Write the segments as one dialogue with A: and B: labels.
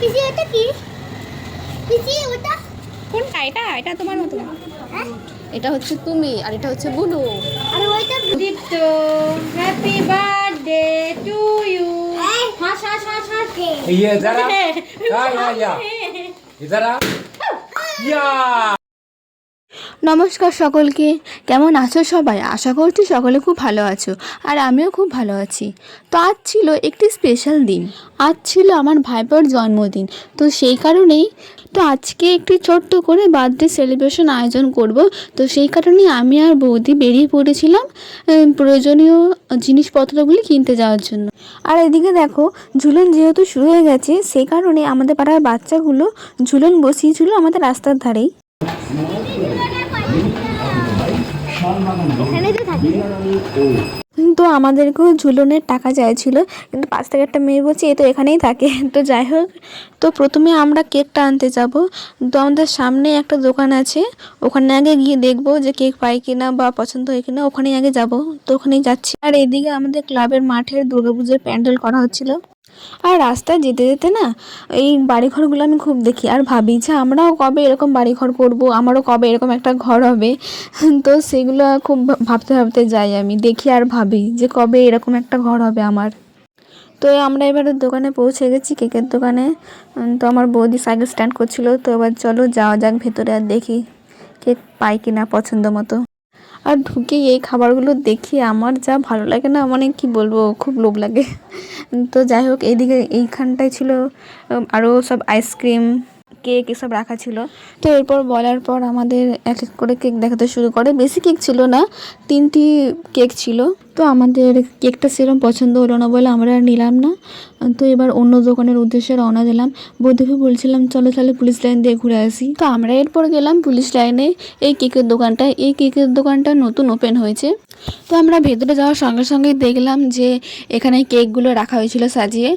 A: পিসি ওটা কি? পিসি ওটা
B: কোনটা? এটা এটা তোমার মতো। এটা হচ্ছে তুমি আর এটা হচ্ছে বুলু।
A: আর ওইটা
B: দীপ্ত, হ্যাপি বার্থডে টু ইউ। হাস হাস হাস হাস।
C: ये इधर आ या इधर आ या।
B: নমস্কার সকলকে, কেমন আছো সবাই? আশা করছি সকলে খুব ভালো আছো আর আমিও খুব ভালো আছি। তো আজ ছিল একটি স্পেশাল দিন, আজ ছিল আমার ভাইপোর জন্মদিন। তো সেই কারণেই তো আজকে একটি ছোট্ট করে বার্থডে সেলিব্রেশন আয়োজন করব। তো সেই কারণেই আমি আর বৌদি বেরিয়ে পড়েছিলাম প্রয়োজনীয় জিনিসপত্রগুলি কিনতে যাওয়ার জন্য। আর এদিকে দেখো, ঝুলন যেহেতু শুরু হয়ে গেছে সেই কারণে আমাদের পাড়ার বাচ্চাগুলো ঝুলন বসিয়েছিল আমাদের রাস্তার ধারেই।
A: এখানে তো থাকে।
B: তো আমাদেরকেও ঝুলনের টাকা চাইছিল, কিন্তু পাশ থেকে একটা মেয়ে বলছে এ তো এখানেই থাকে। তো যাই হোক, তো প্রথমে আমরা কেকটা আনতে যাব। তো আমাদের সামনে একটা দোকান আছে, ওখানে আগে গিয়ে দেখবো যে কেক পাই কিনা বা পছন্দ হয় কিনা, ওখানেই আগে যাব। তো ওখানেই যাচ্ছি। আর এদিকে আমাদের ক্লাবের মাঠের দুর্গাপুজোর প্যান্ডেল করা হচ্ছিল। আর রাস্তায় যেতে যেতে না এই বাড়িঘরগুলো আমি খুব দেখি আর ভাবি যে আমরাও কবে এরকম বাড়িঘর করব, আমারও কবে এরকম একটা ঘর হবে। তো সেগুলো খুব ভাবতে ভাবতে যাই, আমি দেখি আর ভাবি যে কবে এরকম একটা ঘর হবে আমার। তো আমরা এবারে দোকানে পৌঁছে গেছি, কেকের দোকানে। তো আমার বৌদি সাইকেল স্ট্যান্ড করছিল। তো এবার চলো যাওয়া যাক ভেতরে আর দেখি কেক পাই কিনা পছন্দ মতো। আর ঢুকে এই খাবারগুলো দেখি আমার যা ভালো লাগে না, মানে কি বলবো, খুব লোভ লাগে। তো যাই হোক, এইদিকে এইখানটায় ছিল আরও সব আইসক্রিম, কেক এসব রাখা ছিল। তো এরপর বলার পর আমাদের এক এক করে কেক দেখাতে শুরু করে। বেশি কেক ছিল না, 3টি কেক ছিল। তো আমাদের কেকটা সেরকম পছন্দ হলো না বলে আমরা আর নিলাম না। তো এবার অন্য দোকানের উদ্দেশ্যে রওনা দিলাম। বৌদিকে বলছিলাম চলো তাহলে পুলিশ লাইন দিয়ে ঘুরে আসি। তো আমরা এরপর গেলাম পুলিশ লাইনে। এই কেকের দোকানটায়, এই কেকের দোকানটা নতুন ওপেন হয়েছে। তো আমরা ভেতরে যাওয়ার সঙ্গে সঙ্গে দেখলাম যে এখানে কেকগুলো রাখা হয়েছিল সাজিয়ে।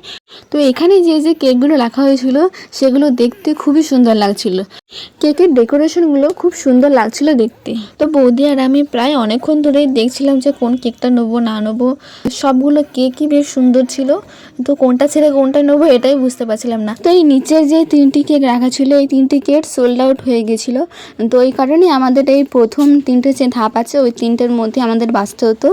B: তো এখানে যে যে কেকগুলো রাখা হয়েছিল সেগুলো দেখতে খুবই সুন্দর লাগছিল। কেকের ডেকোরেশনগুলো খুব সুন্দর লাগছিল দেখতে। তো বৌদি আর আমি প্রায় অনেকক্ষণ ধরেই দেখছিলাম যে কোন কেকটা নেবো না নেবো। সবগুলো কেকই বেশ সুন্দর ছিল, তো কোনটা ছেড়ে কোনটা নেবো এটাই বুঝতে পারছিলাম না। তো এই নিচের যে 3টি কেক রাখা ছিল, এই 3টি কেক সোল্ড আউট হয়ে গেছিলো। তো এই কারণেই আমাদের এই প্রথম 3টে যে ধাপ আছে ওই 3টের মধ্যে আমাদের বাঁচতে হতো।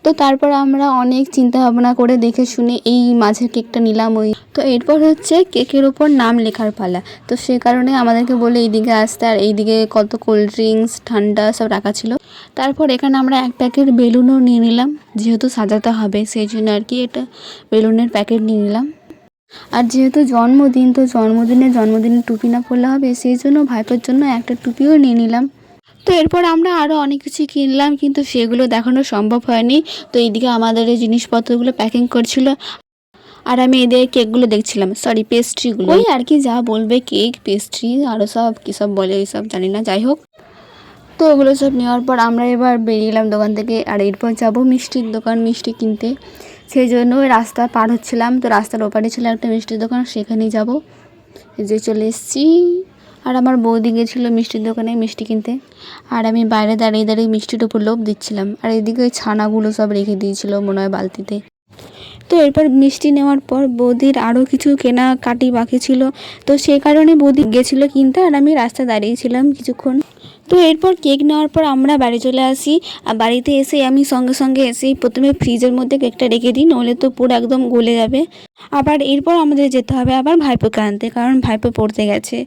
B: তো তারপর আমরা অনেক চিন্তা ভাবনা করে দেখে শুনে এই মাঝের কেকটা নিলাম। ওই তো এরপর হচ্ছে কেকের ওপর নাম লেখার পালা। তো সে কারণে আমাদেরকে বলে এইদিকে আসতে, আর এইদিকে কত কোল্ড ড্রিঙ্কস ঠান্ডা সব রাখা ছিল। তারপর এখানে আমরা এক প্যাকেট বেলুনও নিয়ে নিলাম, যেহেতু সাজাতে হবে সেই জন্য আর কি, এটা বেলুনের প্যাকেট নিয়ে নিলাম। আর যেহেতু জন্মদিন, তো জন্মদিনের টুপি না পরলে হবে, সেই জন্য ভাইপোর জন্য একটা টুপিও নিয়ে নিলাম। তো এরপর আমরা আরও অনেক কিছু কিনলাম, কিন্তু সেগুলো দেখানো সম্ভব হয়নি। তো এইদিকে আমাদের এই জিনিসপত্রগুলো প্যাকিং করছিল আর আমি এদের কেকগুলো দেখছিলাম, সরি পেস্ট্রিগুলো, ওই আর কি যা বলবে, কেক পেস্ট্রি আরও সব কী সব বলে ওই সব জানি না, যাই হোক। তো ওগুলো সব নেওয়ার পর আমরা এবার বেরিয়ে এলাম দোকান থেকে। আর এরপর যাবো মিষ্টির দোকান, মিষ্টি কিনতে। সেই জন্য ওই রাস্তা পার হচ্ছিলাম। তো রাস্তার ওপারে ছিল একটা মিষ্টির দোকান, সেখানেই যাব। যে চলে এসেছি। আর আমার বৌদি গেছিলো মিষ্টির দোকানে মিষ্টি কিনতে, আর আমি বাইরে দাঁড়িয়ে দাঁড়িয়ে মিষ্টির উপর লোভ দিচ্ছিলাম। আর এদিকে ওই ছানাগুলো সব রেখে দিয়েছিল মনে হয় বালতিতে। তো এরপর মিষ্টি নেওয়ার পর বৌদির আরও কিছু কেনাকাটি বাকি ছিল, তো সেই কারণে বৌদি গেছিলো কিনতে আর আমি রাস্তায় দাঁড়িয়েছিলাম কিছুক্ষণ। তো এরপর কেক নেওয়ার পর আমরা বাড়ি চলে আসি। আর বাড়িতে এসে আমি সঙ্গে সঙ্গে এসেই প্রথমে ফ্রিজের মধ্যে কেকটা রেখে দিই, নইলে তো পুরো একদম গলে যাবে। আবার এরপর আমাদের যেতে হবে আবার ভাইপোকে আনতে, কারণ ভাইপো পড়তে গেছে,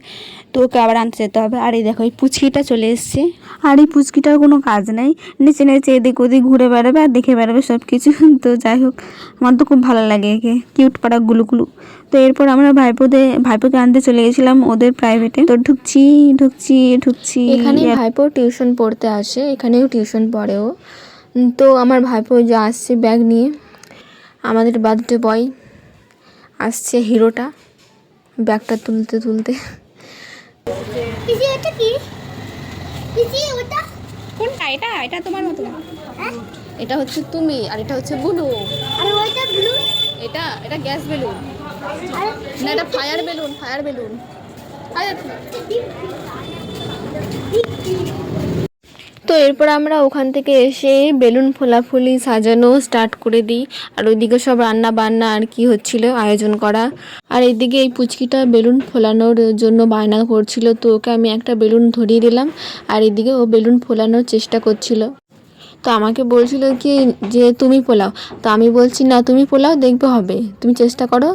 B: তো ওকে আবার আনতে যেতে হবে। আর এই দেখো এই পুচকিটা চলে এসছে। আর এই পুচকিটার কোনো কাজ নেই, নিচে নিচে এদিক ওদিক ঘুরে বেড়াবে আর দেখে বেড়াবে সব কিছু। তো যাই হোক, আমার তো খুব ভালো লাগে একে, কিউট পাড়া গুলুগুলু। তো এরপর আমরা ভাইপোকে আনতে চলে গেছিলাম ওদের প্রাইভেটে। তো ঢুকছি এখানে ভাইপো টিউশন পড়তে আসে, এখানেও টিউশন পড়েও। তো আমার ভাইপো যে আসছে ব্যাগ নিয়ে, আমাদের বার্থডে বয় আসছে হিরোটা ব্যাগটা তুলতে তুলতে।
A: পিসি ওটা কি? পিসি ওটা
B: কোনটা? এটা এটা তোমার মতো। এটা হচ্ছে তুমি আর এটা হচ্ছে বুলু।
A: আর ওইটা ব্লু।
B: এটা এটা গ্যাস বেলুন
A: আর
B: না, এটা ফায়ার বেলুন। তো তো এরপর আমরা ওখান থেকে এসে বেলুন ফোলাফুলি সাজানো স্টার্ট করে দিই। আর ওইদিকে সব রান্না বান্না আর কি হচ্ছিল আয়োজন করা। আর এইদিকে এই পুচকিটা বেলুন ফোলানোর জন্য বায়না করছিল, তো ওকে আমি একটা বেলুন ধরিয়ে দিলাম। আর এদিকে ও বেলুন ফোলানোর চেষ্টা করছিল। তো আমাকে বলছিল কি যে তুমি পোলাও, তো আমি বলছি না তুমি পোলাও, দেখবে হবে, তুমি চেষ্টা করো।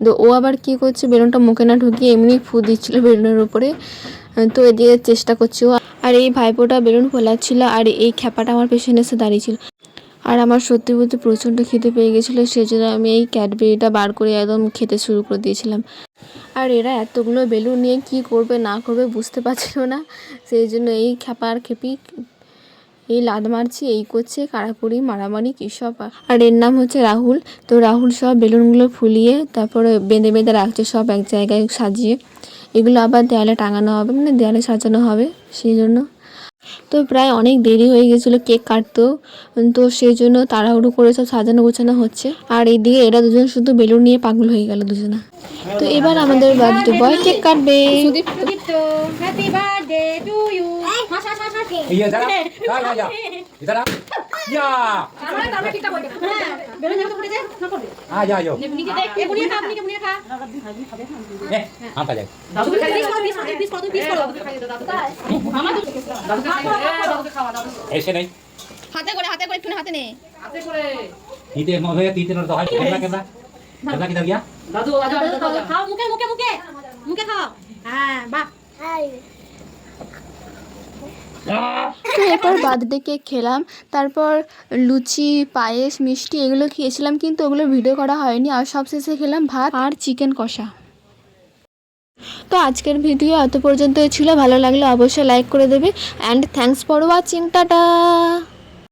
B: তো ও আবার কি করছে, বেলুনটা মুখে না ঢুকিয়ে এমনি ফু দিচ্ছিল বেলুনের উপরে। তো এদিকে চেষ্টা করছে ও। আর এই ভাইপোটা বেলুন ফোলাচ্ছিল আর এই খ্যাপাটা আমার পেছনে এসে দাঁড়িয়েছিল। আর আমার সত্যি বলতে প্রচণ্ড খিদে পেয়ে গেছিলো, সেই জন্য আমি এই ক্যাডবেরিটা বার করে একদম খেতে শুরু করে দিয়েছিলাম। আর এরা এতগুলো বেলুন নিয়ে কি করবে না করবে বুঝতে পারছিল না, সেই জন্য এই খ্যাপা আর খেপি এই লাদ মারছি, এই করছে, কাড়াকুড়ি মারামারি কী সব। আর এর নাম হচ্ছে রাহুল। তো রাহুল সব বেলুনগুলো ফুলিয়ে তারপরে বেঁধে বেঁধে রাখছে সব এক জায়গায় সাজিয়ে। এগুলো আবার দেয়ালে টাঙানো হবে, মানে দেয়ালে সাজানো হবে, সেই জন্য। তো প্রায় অনেক দেরি হয়ে গেছিলো কেক কাটতেও, তো সেই জন্য তাড়াহুড়ো করে সব সাজানো গোছানো হচ্ছে। আর এইদিকে এরা দুজন শুধু বেলুন নিয়ে পাগল হয়ে গেল দুজনা। তো এবার আমাদের বার্থডে বয় কেক কাটবে।
A: Happy birthday to you.
C: ये जरा या इधर आ या आ जा यो ए आता जाए ऐसे नहीं
B: হাতে করে একটু হাতে নে।
C: तीते एक मौके तीते न तो है कैमरा कैमरा कैमरा किधर गया
D: दादू आजा खाओ मुके खाओ हां बाप
B: তো এরপর বার্থডে কেক খেলাম, তারপর লুচি পায়েস মিষ্টি এগুলো খেয়েছিলাম, কিন্তু ওগুলো ভিডিও করা হয়নি। আর সবশেষে খেলাম ভাত আর চিকেন কষা। তো আজকের ভিডিও এত পর্যন্তই ছিল, ভালো লাগলে অবশ্যই লাইক করে দেবে। And thanks for watching, tata.